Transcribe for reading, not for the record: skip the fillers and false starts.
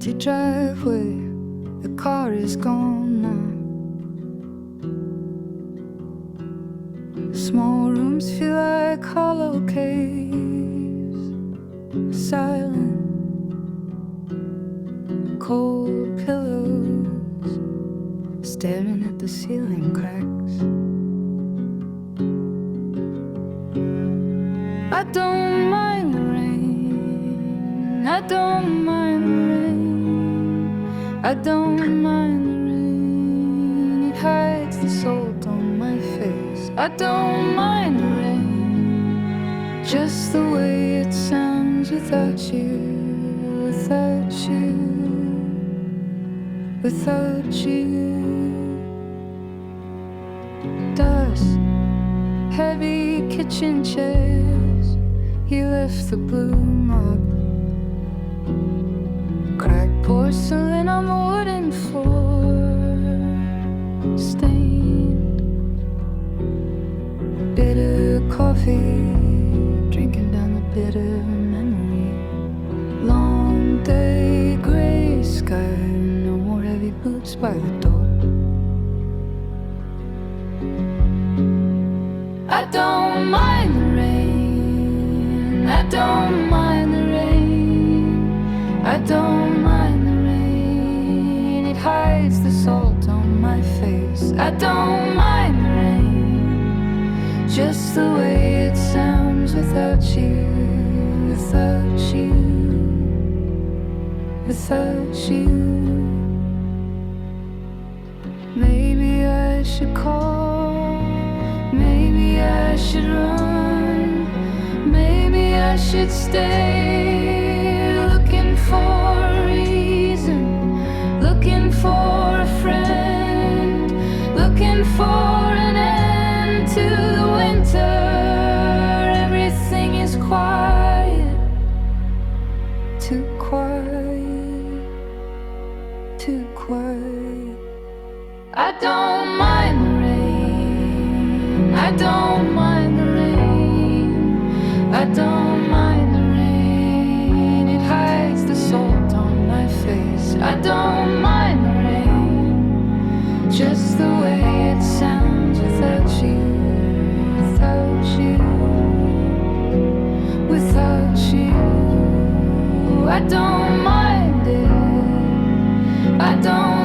empty driveway, the car is gone now. Small rooms feel like hollow caves, silent, cold pillows, staring at the ceiling cracks. I don't mind the rain, I don't mind the rain, I don't mind the rain. It hides the salt on my face. I don't mind the rain, just the way it sounds without you, without you, without you. Dust, heavy kitchen chairs, you left the bloom up. Cracked porcelain on the wooden floor, stained. Bitter coffee, drinking down the bitter memory. Long day, gray sky, no more heavy boots by the door. I don't mind the rain, I don't mind the rain, I don't mind the rain. It hides the salt on my face. I don't mind the rain, just the way it sounds without you, without you, without you. Maybe I should call, maybe I should run, maybe I should stay, looking for a reason, looking for a friend, looking for an end to the winter. Everything is quiet, too quiet, too quiet. I don't mind the rain, I don't mind the rain, I don't mind the rain. It hides the salt on my face. I don't mind the rain, just the way it sounds without you, without you, without you. I don't mind it, I don't